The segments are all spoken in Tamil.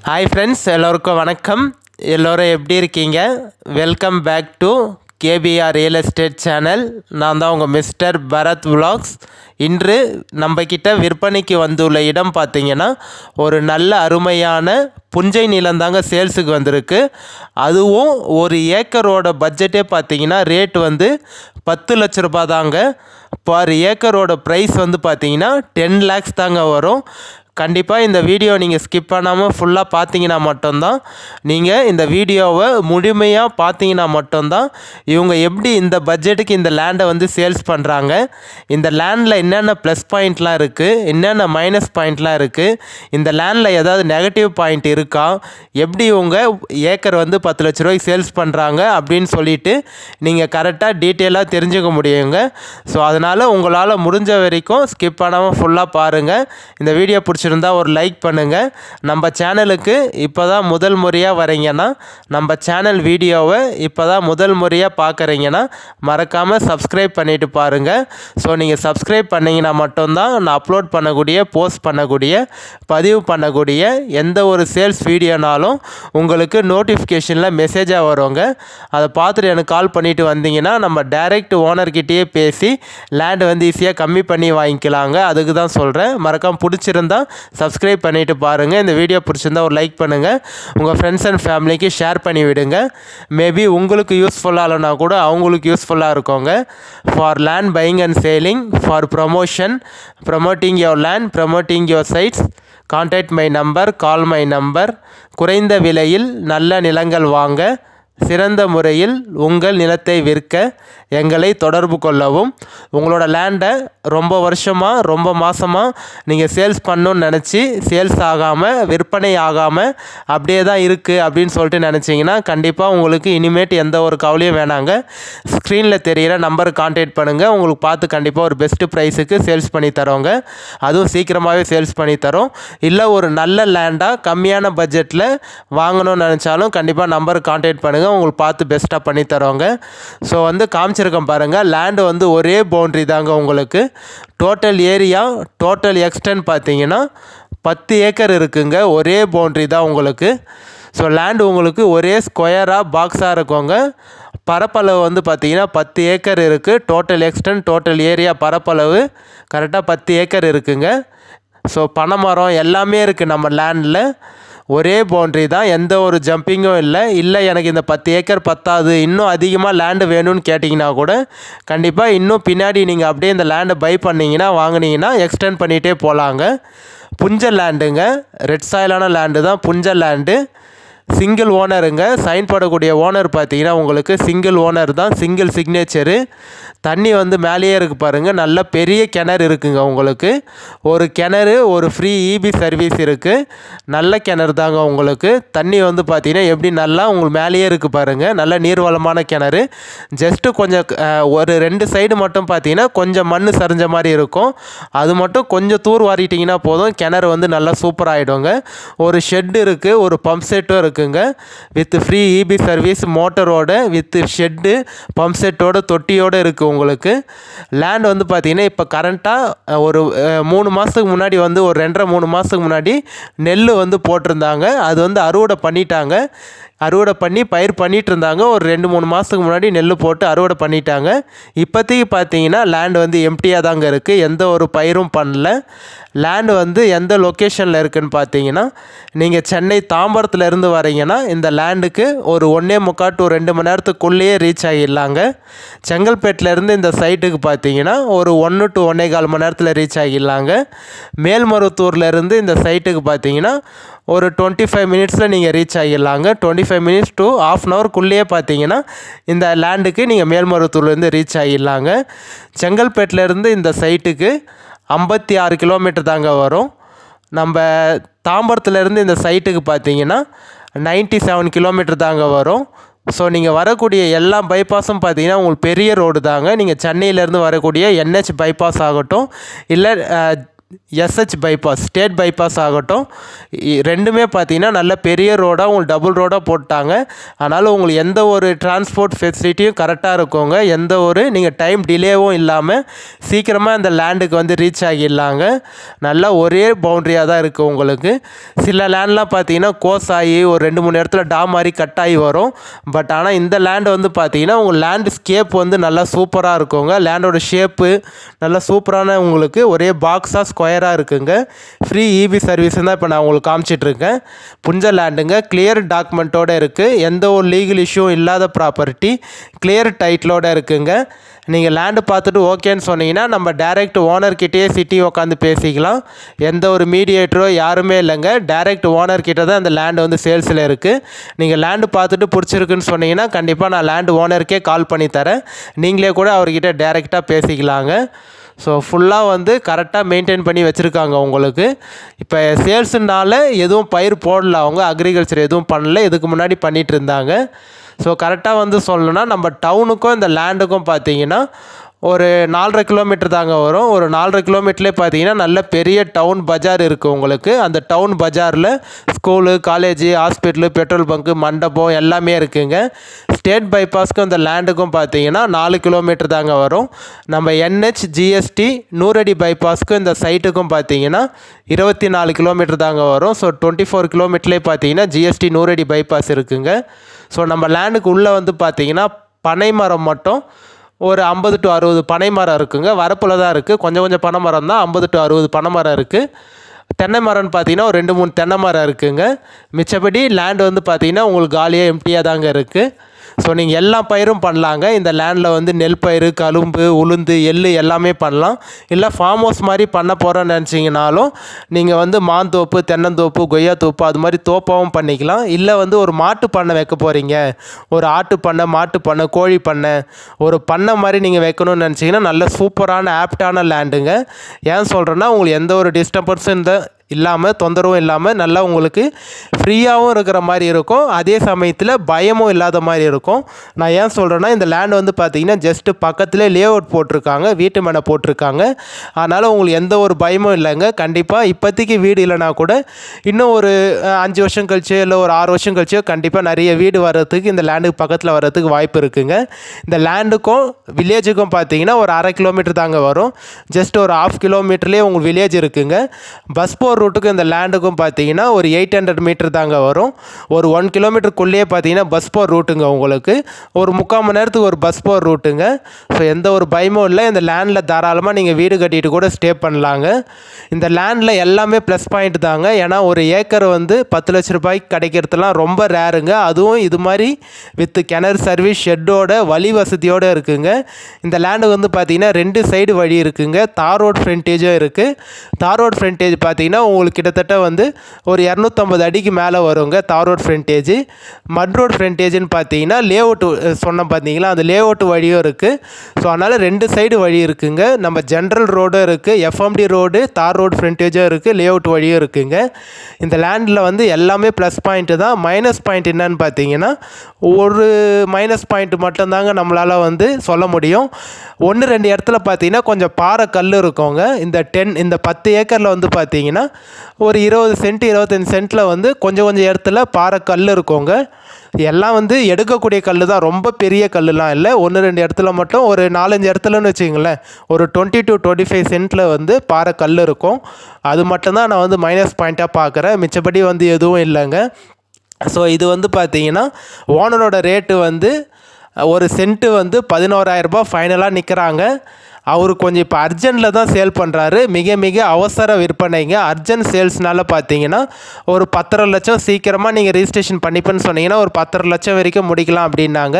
ஹாய் ஃப்ரெண்ட்ஸ், எல்லோருக்கும் வணக்கம். எல்லோரும் எப்படி இருக்கீங்க? Welcome back to KPR real estate channel. நான் தான் உங்கள் மிஸ்டர் பரத் விலாக்ஸ். இன்று நம்மக்கிட்ட விற்பனைக்கு வந்துள்ள இடம் பார்த்திங்கன்னா ஒரு நல்ல அருமையான புஞ்சை நிலந்தாங்க சேல்ஸுக்கு வந்திருக்கு. அதுவும் ஒரு ஏக்கரோட பட்ஜெட்டே பார்த்திங்கன்னா ரேட் வந்து 10 லட்ச ரூபா தாங்க. பர் ஏக்கரோட ப்ரைஸ் வந்து பார்த்திங்கன்னா 10 லேக்ஸ் தாங்க வரும். கண்டிப்பாக இந்த வீடியோ நீங்கள் ஸ்கிப் பண்ணாமல் ஃபுல்லாக பார்த்தீங்கன்னா மட்டும்தான், நீங்கள் இந்த வீடியோவை முழுமையாக பார்த்தீங்கன்னா மட்டும்தான் இவங்க எப்படி இந்த பட்ஜெட்டுக்கு இந்த லேண்டை வந்து சேல்ஸ் பண்ணுறாங்க, இந்த லேண்டில் என்னென்ன ப்ளஸ் பாயிண்ட்லாம் இருக்குது, என்னென்ன மைனஸ் பாயிண்ட்லாம் இருக்குது, இந்த லேண்டில் ஏதாவது நெகட்டிவ் பாயிண்ட் இருக்கா, எப்படி இவங்க ஏக்கர் வந்து 10 லட்ச ரூபாய்க்கு சேல்ஸ் பண்ணுறாங்க அப்படின்னு சொல்லிட்டு நீங்கள் கரெக்டாக டீட்டெயிலாக தெரிஞ்சுக்க முடியுங்க. ஸோ அதனால் உங்களால் முடிஞ்ச வரைக்கும் ஸ்கிப் பண்ணாமல் ஃபுல்லாக பாருங்கள். இந்த வீடியோ பிடிச்சிருந்தா ஒரு லைக் பண்ணுங்கள். நம்ம சேனலுக்கு இப்போ தான் முதல் முறையாக வரீங்கன்னா, நம்ம சேனல் வீடியோவை இப்போ தான் முதல் முறையாக பார்க்குறீங்கன்னா மறக்காமல் சப்ஸ்கிரைப் பண்ணிவிட்டு பாருங்கள். ஸோ நீங்கள் சப்ஸ்கிரைப் பண்ணிங்கன்னா மட்டும்தான் நான் அப்லோட் பண்ணக்கூடிய, போஸ்ட் பண்ணக்கூடிய, பதிவு பண்ணக்கூடிய எந்த ஒரு சேல்ஸ் வீடியோனாலும் உங்களுக்கு நோட்டிஃபிகேஷனில் மெசேஜாக வருங்க. அதை பார்த்துட்டு எனக்கு கால் பண்ணிவிட்டு வந்தீங்கன்னா நம்ம டைரெக்ட் ஓனர்கிட்டயே பேசி லேண்ட் வந்து ஈஸியாக கம்மி பண்ணி வாங்கிக்கலாங்க. அதுக்கு தான் சொல்கிறேன். மறக்காமல் பிடிச்சிருந்தா சப்ஸ்கிரைப் பண்ணிவிட்டு பாருங்கள். இந்த வீடியோ பிடிச்சிருந்தா ஒரு லைக் பண்ணுங்கள். உங்கள் ஃப்ரெண்ட்ஸ் அண்ட் ஃபேமிலிக்கு ஷேர் பண்ணி விடுங்க. மேபி உங்களுக்கு யூஸ்ஃபுல்லாக இல்லைனா கூட அவங்களுக்கு யூஸ்ஃபுல்லாக இருக்குங்க. For land buying and selling, for promotion, promoting your land, promoting your sites, contact my number, call my number. குறைந்த விலையில் நல்ல நிலங்கள் வாங்க, சிறந்த முறையில் உங்கள் நிலத்தை விற்க எங்களை தொடர்பு கொள்ளவும். உங்களோட லேண்டை ரொம்ப வருஷமாக, ரொம்ப மாதமாக நீங்கள் சேல்ஸ் பண்ணணுன்னு நினச்சி சேல்ஸ் ஆகாமல், விற்பனை ஆகாமல் அப்படியே தான் இருக்குது அப்படின்னு சொல்லிட்டு நினச்சிங்கன்னா கண்டிப்பாக உங்களுக்கு இனிமேட்டு எந்த ஒரு கவலையும் வேணாங்க. ஸ்க்ரீனில் தெரிகிற நம்பருக்கு கான்டாக்ட் பண்ணுங்கள். உங்களுக்கு பார்த்து கண்டிப்பாக ஒரு பெஸ்ட்டு ப்ரைஸுக்கு சேல்ஸ் பண்ணி தரோங்க. அதுவும் சீக்கிரமாகவே சேல்ஸ் பண்ணி தரோம். இல்லை ஒரு நல்ல லேண்டாக கம்மியான பட்ஜெட்டில் வாங்கணும்னு நினச்சாலும் கண்டிப்பாக நம்பருக்கு கான்டாக்ட் பண்ணுங்கள். உங்களுக்கு பார்த்து பெஸ்ட்டாக பண்ணி தரோங்க. ஸோ வந்து காமிச்சிருக்கேன் பாருங்கள். லேண்டு வந்து ஒரே பவுண்ட்ரி தாங்க உங்களுக்கு. டோட்டல் ஏரியா, டோட்டல் எக்ஸ்டென்ட் பார்த்தீங்கன்னா 10 ஏக்கர் இருக்குங்க. ஒரே பவுண்ட்ரி தான் உங்களுக்கு. ஸோ லேண்டு உங்களுக்கு ஒரே ஸ்கொயராக பாக்ஸாக இருக்குங்க. பரப்பளவு வந்து பார்த்திங்கன்னா 10 ஏக்கர் இருக்குது. டோட்டல் எக்ஸ்டென்ட், டோட்டல் ஏரியா பரப்பளவு கரெக்டாக 10 ஏக்கர் இருக்குங்க. ஸோ பனைமரம் எல்லாமே இருக்குது நம்ம லேண்டில். ஒரே பவுண்ட்ரி தான், எந்த ஒரு ஜம்பிங்கும் இல்லை எனக்கு இந்த 10 ஏக்கர் பத்தாது, இன்னும் அதிகமாக லேண்டு வேணும்னு கேட்டிங்கன்னா கூட கண்டிப்பாக இன்னும் பின்னாடி நீங்கள் அப்படியே இந்த லேண்டை பை பண்ணிங்கன்னா, வாங்கினீங்கன்னா எக்ஸ்டெண்ட் பண்ணிகிட்டே போகலாங்க. புஞ்ச லேண்டுங்க, ரெட் சாயிலான லேண்டு தான் புஞ்ச லேண்டு. சிங்கிள் ஓனருங்க. சைன் போடக்கூடிய ஓனர் பார்த்தீங்கன்னா உங்களுக்கு சிங்கிள் ஓனர் தான், சிங்கிள் சிக்னேச்சரு. தண்ணி வந்து மேலேயே இருக்குது பாருங்கள். நல்ல பெரிய கிணறு இருக்குங்க உங்களுக்கு. ஒரு கிணறு, ஒரு ஃப்ரீ இபி சர்வீஸ் இருக்குது. நல்ல கிணறு தாங்க உங்களுக்கு. தண்ணி வந்து பார்த்திங்கன்னா எப்படி நல்லா உங்களுக்கு மேலேயே இருக்குது பாருங்கள். நல்ல நீர்வளமான கிணறு. ஜஸ்ட்டு கொஞ்சம் ஒரு 2 சைடு மட்டும் பார்த்திங்கன்னா கொஞ்சம் மண் சரிஞ்ச மாதிரி இருக்கும். அது மட்டும் கொஞ்சம் தூர் வாரிட்டிங்கன்னா போதும், கிணறு வந்து நல்லா சூப்பராகிடுங்க. ஒரு ஷெட்டு இருக்குது, ஒரு பம்ப் செட்டும் இருக்குங்க. வித் ஃப்ரீ இபி சர்வீஸ், மோட்டரோட, வித் ஷெட்டு, பம்ப் செட்டோட, தொட்டியோடு இருக்குது உங்களுக்கு. லேண்ட் வந்து பார்த்திங்கன்னா இப்போ கரண்ட்டாக ஒரு 3 மாதத்துக்கு முன்னாடி வந்து ஒரு 2.5-3 மாதத்துக்கு முன்னாடி நெல் வந்து போட்டிருந்தாங்க. அது வந்து அறுவடை பண்ணிட்டாங்க. அறுவடை பண்ணி பயிர் பண்ணிகிட்டு இருந்தாங்க. ஒரு 2-3 மாதத்துக்கு முன்னாடி நெல் போட்டு அறுவடை பண்ணிட்டாங்க. இப்போதைக்கு பார்த்தீங்கன்னா லேண்டு வந்து எம்டியாக தாங்க இருக்குது. எந்த ஒரு பயிரும் பண்ணல. லேண்டு வந்து எந்த லொக்கேஷனில் இருக்குதுன்னு பார்த்தீங்கன்னா, நீங்கள் சென்னை தாம்பரத்துலேருந்து வரீங்கன்னா இந்த லேண்டுக்கு ஒரு 1.25 to 2 மணி நேரத்துக்குள்ளேயே ரீச் ஆகிடலாங்க. செங்கல்பேட்டிலேருந்து இந்த சைட்டுக்கு பார்த்தீங்கன்னா ஒரு 1 to 1.25 மணி நேரத்தில் ரீச் ஆகிடலாங்க. மேல்மருவத்தூர்லேருந்து இந்த சைட்டுக்கு பார்த்தீங்கன்னா ஒரு 25 மினிட்ஸில் நீங்கள் ரீச் ஆகிடலாங்க. 25 மினிட்ஸ் to ½ an hourக்குள்ளேயே பார்த்தீங்கன்னா இந்த லேண்டுக்கு நீங்கள் மேல்மருவத்தூர்லேருந்து ரீச் ஆகிடலாங்க. செங்கல்பேட்டிலேருந்து இந்த சைட்டுக்கு 56 கிலோமீட்டர் தாங்க வரும். நம்ம தாம்பரத்துலேருந்து இந்த சைட்டுக்கு பார்த்தீங்கன்னா 97 கிலோமீட்டர் தாங்க வரும். ஸோ நீங்கள் வரக்கூடிய எல்லா பைபாஸும் பார்த்தீங்கன்னா உங்களுக்கு பெரிய ரோடு தாங்க. நீங்கள் சென்னையிலேருந்து வரக்கூடிய NH பைபாஸ் ஆகட்டும், இல்லை எஸ்ஹெச் பைபாஸ், ஸ்டேட் பைபாஸ் ஆகட்டும், ரெண்டுமே பார்த்தீங்கன்னா நல்ல பெரிய ரோடாக உங்களுக்கு டபுள் ரோடாக போட்டாங்க. அதனால் உங்களுக்கு எந்த ஒரு டிரான்ஸ்போர்ட் ஃபெசிலிட்டியும் கரெக்டாக இருக்குங்க. எந்த ஒரு நீங்கள் டைம் டிலேவும் இல்லாமல் சீக்கிரமாக அந்த லேண்டுக்கு வந்து ரீச் ஆகிடலாங்க. நல்லா ஒரே பவுண்ட்ரியாக தான் இருக்குது உங்களுக்கு. சில லேண்ட்லாம் பார்த்தீங்கன்னா கோஸ் ஆகி ஒரு 2-3 இடத்துல டாம் மாதிரி கட் ஆகி வரும். பட் ஆனால் இந்த லேண்டு வந்து பார்த்தீங்கன்னா உங்கள் லேண்டு ஸ்கேப் வந்து நல்லா சூப்பராக இருக்குங்க. லேண்டோட ஷேப்பு நல்லா சூப்பரான உங்களுக்கு ஒரே பாக்ஸாக ஸ்கொயராக இருக்குங்க. ஃப்ரீ இபி சர்வீஸ் தான் இப்போ நான் உங்களுக்கு காமிச்சிட்ருக்கேன். புஞ்ச லேண்டுங்க, கிளியர் டாக்குமெண்ட்டோடு இருக்குது. எந்த ஒரு லீகல் இஷ்யூவும் இல்லாத ப்ராப்பர்ட்டி, கிளியர் டைட்டிலோடு இருக்குங்க. நீங்கள் லேண்டு பார்த்துட்டு ஓகேன்னு சொன்னீங்கன்னா நம்ம டைரெக்ட் ஓனர்கிட்டயே சிட்டி உட்காந்து பேசிக்கலாம். எந்த ஒரு மீடியேட்டரோ யாருமே இல்லைங்க. டைரெக்ட் ஓனர்கிட்ட தான் அந்த லேண்டு வந்து சேல்ஸில் இருக்குது. நீங்கள் லேண்டு பார்த்துட்டு பிடிச்சிருக்குன்னு சொன்னீங்கன்னா கண்டிப்பாக நான் லேண்டு ஓனருக்கே கால் பண்ணி தரேன். நீங்களே கூட அவர்கிட்ட டைரெக்டாக பேசிக்கலாங்க. ஸோ ஃபுல்லாக வந்து கரெக்டாக மெயின்டைன் பண்ணி வச்சுருக்காங்க உங்களுக்கு. இப்போ சேல்ஸுனால எதுவும் பயிர் போடல, அவங்க அக்ரிகல்ச்சர் எதுவும் பண்ணல, இதுக்கு முன்னாடி பண்ணிகிட்டு இருந்தாங்க. ஸோ கரெக்டாக வந்து சொல்லணுன்னா நம்ம டவுனுக்கும் இந்த லேண்டுக்கும் பார்த்தீங்கன்னா ஒரு 4.5 கிலோமீட்டர் தாங்க வரும். ஒரு 4.5 கிலோமீட்டர்லேயே பார்த்தீங்கன்னா நல்ல பெரிய டவுன் பஜார் இருக்குது உங்களுக்கு. அந்த டவுன் பஜாரில் school, college, hospital, petrol bunk, மண்டபம் எல்லாமே இருக்குங்க. ஸ்டேட் பைபாஸ்க்கும் இந்த லேண்டுக்கும் பார்த்தீங்கன்னா 4 கிலோமீட்டர் தாங்க வரும். நம்ம NH GST நூறடி பைபாஸ்க்கும் இந்த சைட்டுக்கும் பார்த்தீங்கன்னா 24 கிலோமீட்டர் தாங்க வரும். ஸோ 24 கிலோமீட்டர்லேயே பார்த்தீங்கன்னா GST நூறடி பைபாஸ் இருக்குங்க. ஸோ நம்ம லேண்டுக்கு உள்ளே வந்து பார்த்தீங்கன்னா பனை மரம் மட்டும் ஒரு 50 to 60 பனை மரம் இருக்குங்க. வரப்பில் தான் இருக்குது. கொஞ்சம் பனை மரம் தான். 50 to 60 பனை மரம் இருக்குது. தென்னை மரம்னு பார்த்தீங்கன்னா ஒரு 2-3 தென்னை மரம் இருக்குங்க. மிச்சப்படி லேண்டு வந்து பார்த்தீங்கன்னா உங்களுக்கு காலியாக எம்டியாக தாங்க இருக்குது. ஸோ நீங்கள் எல்லா பயிரும் பண்ணலாங்க. இந்த லேண்டில் வந்து நெல் பயிர், கரும்பு, உளுந்து, எள்ளு எல்லாமே பண்ணலாம். இல்லை ஃபார்ம் ஹவுஸ் மாதிரி பண்ண போகிறோன்னு நினச்சிங்கனாலும் நீங்கள் வந்து மாந்தோப்பு, தென்னந்தோப்பு, கொய்யா தோப்பு அது மாதிரி தோப்பாகவும் பண்ணிக்கலாம். இல்லை வந்து ஒரு மாட்டு பண்ணை வைக்க போகிறீங்க, ஒரு ஆட்டு பண்ணை, மாட்டு பண்ணை, கோழி பண்ணை, ஒரு பண்ணை மாதிரி நீங்கள் வைக்கணும்னு நினச்சிங்கன்னா நல்ல சூப்பரான ஆப்டான லேண்டுங்க. ஏன் சொல்கிறேன்னா உங்களுக்கு எந்த ஒரு டிஸ்டர்பன்ஸும் இல்லாமல், தொந்தரவும் இல்லாமல் நல்லா உங்களுக்கு ஃப்ரீயாகவும் இருக்கிற மாதிரி இருக்கும். அதே சமயத்தில் பயமும் இல்லாத மாதிரி இருக்கும். நான் ஏன் சொல்கிறேன்னா இந்த லேண்ட் வந்து பார்த்திங்கன்னா ஜஸ்ட்டு பக்கத்தில் லே அவுட் போட்டிருக்காங்க, வீட்டு மேலே போட்டிருக்காங்க. அதனால் உங்களுக்கு எந்த ஒரு பயமும் இல்லைங்க. கண்டிப்பாக இப்போதைக்கு வீடு இல்லைனா கூட இன்னும் ஒரு 5 வருஷம் கழிச்சோ இல்லை ஒரு 6 வருஷம் கழிச்சோ கண்டிப்பாக நிறைய வீடு வர்றதுக்கு இந்த லேண்டுக்கு பக்கத்தில் வர்றதுக்கு வாய்ப்பு இருக்குங்க. இந்த லேண்டுக்கும் வில்லேஜுக்கும் பார்த்தீங்கன்னா ஒரு 1/2 கிலோமீட்டர் தாங்க வரும். ஜஸ்ட் ஒரு 1/2 கிலோமீட்டர்லேயே உங்களுக்கு வில்லேஜ் இருக்குங்க. பஸ் போகிற ரூட்டுக்கு இந்த லேண்டுக்கும் பார்த்தீங்கன்னா ஒரு 800 மீட்டர் தாங்க வரும். ஒரு 1 கிலோமீட்டருக்குள்ளேயே பார்த்தீங்கன்னா பஸ் போகிற ரூட்டுங்க உங்களுக்கு. ஒரு 3/4 மணி நேரத்துக்கு ஒரு பஸ் போகிற ரூட்டுங்க. ஸோ எந்த ஒரு பயமும் இல்லை. இந்த லேண்டில் தாராளமாக நீங்கள் வீடு கட்டிட்டு கூட ஸ்டே பண்ணலாங்க. இந்த லேண்டில் எல்லாமே ப்ளஸ் பாயிண்ட் தாங்க. ஏன்னா ஒரு ஏக்கர் வந்து 10 லட்ச ரூபாய்க்கு கிடைக்கிறதுலாம் ரொம்ப ரேருங்க. அதுவும் இது மாதிரி வித் கிணறு சர்வீஸ், ஷெட்டோட, வழி வசதியோடு இருக்குங்க. இந்த லேண்டு வந்து பார்த்தீங்கன்னா 2 சைடு வழி இருக்குங்க. தார் ரோட் ஃப்ரண்டேஜும் இருக்குது. தார் ரோட் ஃப்ரண்டேஜ் பார்த்தீங்கன்னா உங்களுக்கு கிட்டத்தட்ட வந்து ஒரு 250 அடிக்கு மேலே வருங்க தார் ரோட் ஃப்ரண்டேஜ். மட் ரோட் ஃப்ரண்டேஜ்னு பார்த்தீங்கன்னா லே அவுட் சொன்னோம் பார்த்தீங்களா, அந்த லே அவுட் வழியும் இருக்குது. ஸோ அதனால் 2 சைடு வழி இருக்குங்க. நம்ம ஜென்ரல் ரோடும் இருக்குது, FMD ரோடு, தார் ரோட் ஃப்ரண்டேஜும் இருக்குது, லே அவுட் வழியும் இருக்குங்க. இந்த லேண்டில் வந்து எல்லாமே ப்ளஸ் பாயிண்ட்டு தான். மைனஸ் பாயிண்ட் என்னன்னு பார்த்தீங்கன்னா ஒரு மைனஸ் பாயிண்ட் மட்டும்தாங்க நம்மளால் வந்து சொல்ல முடியும். 1-2 இடத்துல பார்த்தீங்கன்னா கொஞ்சம் பாறை கல் இருக்குங்க. இந்த 10 ஏக்கரில் வந்து பார்த்தீங்கன்னா ஒரு 20 சென்ட் 25 சென்ட்டில் வந்து கொஞ்சம் இடத்துல பாறை கல் இருக்குங்க. எல்லாம் வந்து எடுக்கக்கூடிய கல் தான், ரொம்ப பெரிய கல்லுலாம் இல்லை. 1-2 இடத்துல மட்டும் ஒரு 4-5 இடத்துலன்னு வச்சுங்களேன் ஒரு 20 to 25 சென்ட்டில் வந்து பாறை கல் இருக்கும். அது மட்டும்தான் நான் வந்து மைனஸ் பாயிண்ட்டாக பார்க்குறேன். மிச்சப்படி வந்து எதுவும் இல்லைங்க. ஸோ இது வந்து பார்த்தீங்கன்னா ஓனரோட ரேட்டு வந்து ஒரு சென்ட்டு வந்து 11,000 ரூபாய் ஃபைனலாக நிற்கிறாங்க. அவர் கொஞ்சம் இப்போ அர்ஜென்ட்டில் தான் சேல் பண்ணுறாரு. மிக அவசர விற்பனைங்க. அர்ஜென்ட் சேல்ஸ்னால பார்த்தீங்கன்னா ஒரு 10.5 லட்சம் சீக்கிரமாக நீங்கள் ரிஜிஸ்ட்ரேஷன் பண்ணிப்பேன்னு சொன்னீங்கன்னா ஒரு 10.5 லட்சம் வரைக்கும் முடிக்கலாம் அப்படின்னாங்க.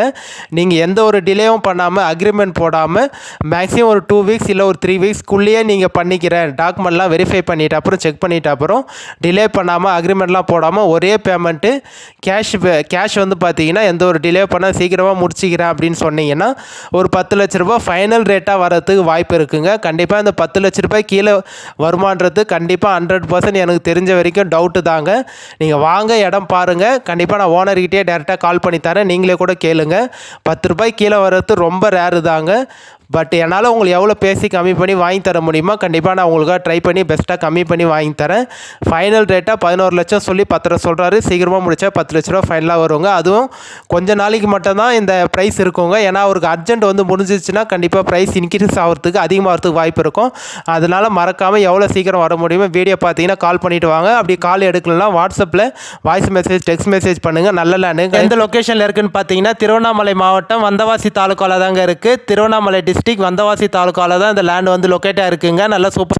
நீங்கள் எந்த ஒரு டிலேவும் பண்ணாமல், அக்ரிமெண்ட் போடாமல் மேக்ஸிமம் ஒரு 2 வீக்ஸ் இல்லை ஒரு 3 வீக்ஸ்க்குள்ளேயே நீங்கள் பண்ணிக்கிறேன், டாக்குமெண்ட்லாம் வெரிஃபை பண்ணிவிட்டு அப்புறம் செக் பண்ணிவிட்டு அப்புறம் டிலே பண்ணாமல், அக்ரிமெண்ட்லாம் போடாமல் ஒரே பேமெண்ட்டு கேஷ் வந்து பார்த்தீங்கன்னா எந்த ஒரு டிலே பண்ணால் சீக்கிரமாக முடிச்சிக்கிறேன் அப்படின்னு சொன்னீங்கன்னா ஒரு 10 லட்ச ரூபா ஃபைனல் ரேட்டாக வரதுக்கு வாய்ப்பு இருக்குங்க. கண்டிப்பாக இந்த 10 லட்ச ரூபாய் கீழே வருமானது கண்டிப்பாக 100% எனக்கு தெரிஞ்ச வரைக்கும் டவுட்டு தாங்க. நீங்கள் வாங்க, இடம் பாருங்கள். கண்டிப்பாக நான் ஓனர்கிட்டே டேரெக்டாக கால் பண்ணி தரேன், நீங்களே கூட கேளுங்க. 10 ரூபாய் கீழே வர்றது ரொம்ப ரேரு தாங்க. பட் என்னால் உங்களுக்கு எவ்வளோ பேசி கம்மி பண்ணி வாங்கி தர முடியுமோ கண்டிப்பாக நான் உங்களுக்காக ட்ரை பண்ணி பெஸ்ட்டாக கம்மி பண்ணி வாங்கி தரேன். ஃபைனல் ரேட்டாக 11 லட்சம் சொல்லி 10 ரூபா சொல்கிறாரு. சீக்கிரமாக முடிச்சா 10 லட்ச ரூபா ஃபைனலாக வருவாங்க. அதுவும் கொஞ்ச நாளைக்கு மட்டும்தான் இந்த ப்ரைஸ் இருக்குங்க. ஏன்னா அவருக்கு அர்ஜென்ட் வந்து முடிஞ்சிச்சுன்னா கண்டிப்பாக ப்ரைஸ் இன்க்ரீஸ் ஆகிறதுக்கு அதிகமாகிறதுக்கு வாய்ப்பு இருக்கும். அதனால் மறக்காமல் எவ்வளோ சீக்கிரம் வர முடியுமோ வீடியோ பார்த்தீங்கன்னா கால் பண்ணிவிட்டு வாங்க. அப்படி கால் எடுக்கலாம் வாட்ஸ்அப்பில் வாய்ஸ் மெசேஜ் டெக்ஸ்ட் மெசேஜ் பண்ணுங்கள். நல்ல லேண்டு எந்த லொக்கேஷனில் இருக்குதுன்னு பார்த்தீங்கன்னா திருவண்ணாமலை மாவட்டம் வந்தவாசி தாலுக்காவில் தாங்க இருக்குது. திருவண்ணாமலை டிஸ்ட்ரிக்ட் வந்தவாசி தாலுக்காவில் தான் இந்த லேண்ட் வந்து லொக்கேட்டாக இருக்குங்க. நல்லா சூப்பர்